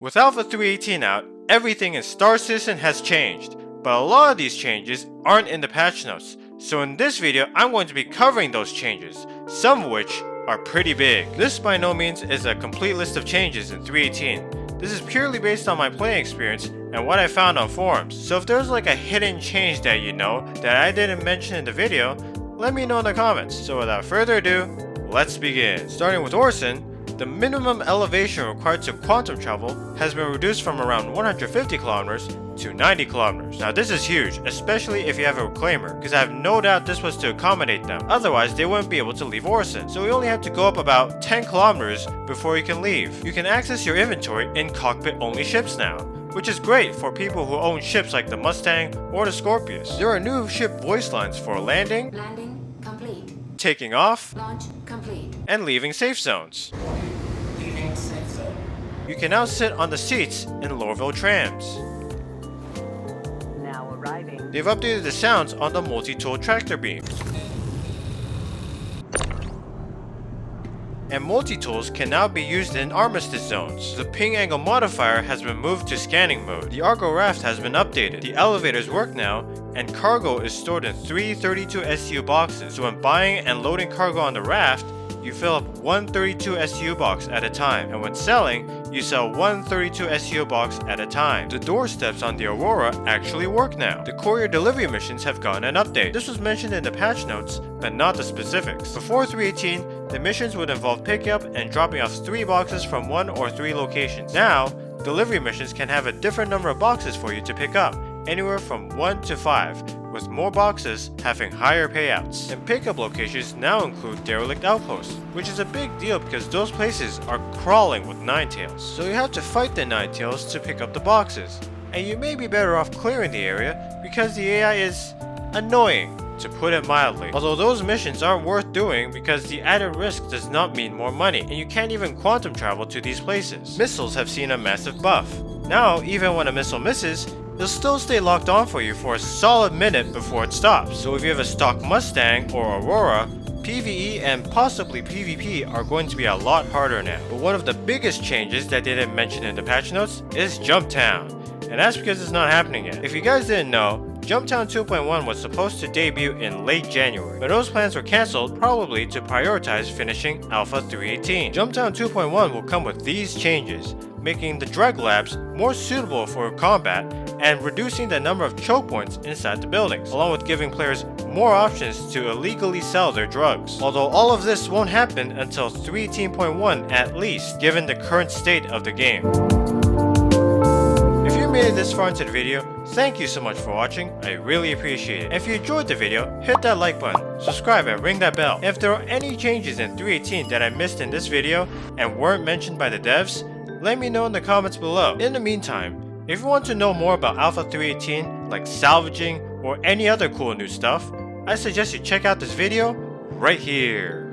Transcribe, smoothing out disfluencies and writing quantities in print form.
With Alpha 3.18 out, everything in Star Citizen has changed, but a lot of these changes aren't in the patch notes, so in this video I'm going to be covering those changes, some of which are pretty big. This by no means is a complete list of changes in 3.18. This is purely based on my playing experience and what I found on forums, so if there's like a hidden change that you know that I didn't mention in the video, let me know in the comments. So without further ado, let's begin. Starting with Orson, the minimum elevation required to quantum travel has been reduced from around 150 kilometers to 90 kilometers. Now this is huge, especially if you have a reclaimer, because I have no doubt this was to accommodate them. Otherwise, they wouldn't be able to leave Orson. So we only have to go up about 10 kilometers before you can leave. You can access your inventory in cockpit-only ships now, which is great for people who own ships like the Mustang or the Scorpius. There are new ship voice lines for landing, complete, taking off, launch complete, and leaving safe zones. leaving safe zone. You can now sit on the seats in Lorville trams. Now arriving. They've updated the sounds on the multi-tool tractor beam. And multi-tools can now be used in armistice zones. The ping angle modifier has been moved to scanning mode. The Argo raft has been updated. The elevators work now, and cargo is stored in 3 32 SU boxes. So when buying and loading cargo on the raft, you fill up one 32 SU box at a time, and when selling, you sell one 32 SU box at a time. The doorsteps on the Aurora actually work now. The courier delivery missions have gotten an update. This was mentioned in the patch notes, but not the specifics. Before 3.18, the missions would involve picking up and dropping off 3 boxes from 1 or 3 locations. Now, delivery missions can have a different number of boxes for you to pick up, anywhere from 1 to 5, with more boxes having higher payouts. And pickup locations now include derelict outposts, which is a big deal because those places are crawling with Ninetails. So you have to fight the Ninetails to pick up the boxes, and you may be better off clearing the area because the AI is annoying, to put it mildly. Although those missions aren't worth doing because the added risk does not mean more money, and you can't even quantum travel to these places. Missiles have seen a massive buff. Now, even when a missile misses, it'll still stay locked on for you for a solid minute before it stops. So if you have a stock Mustang or Aurora, PvE and possibly PvP are going to be a lot harder now. But one of the biggest changes that they didn't mention in the patch notes is Jump Town. And that's because it's not happening yet. If you guys didn't know, Jumptown 2.1 was supposed to debut in late January, but those plans were cancelled, probably to prioritize finishing Alpha 3.18. Jumptown 2.1 will come with these changes, making the drug labs more suitable for combat and reducing the number of choke points inside the buildings, along with giving players more options to illegally sell their drugs. Although all of this won't happen until 3.18.1 at least, given the current state of the game. If you made it this far into the video, thank you so much for watching, I really appreciate it. And if you enjoyed the video, hit that like button, subscribe and ring that bell. And if there are any changes in 3.18 that I missed in this video and weren't mentioned by the devs, let me know in the comments below. In the meantime, if you want to know more about Alpha 3.18, like salvaging or any other cool new stuff, I suggest you check out this video right here.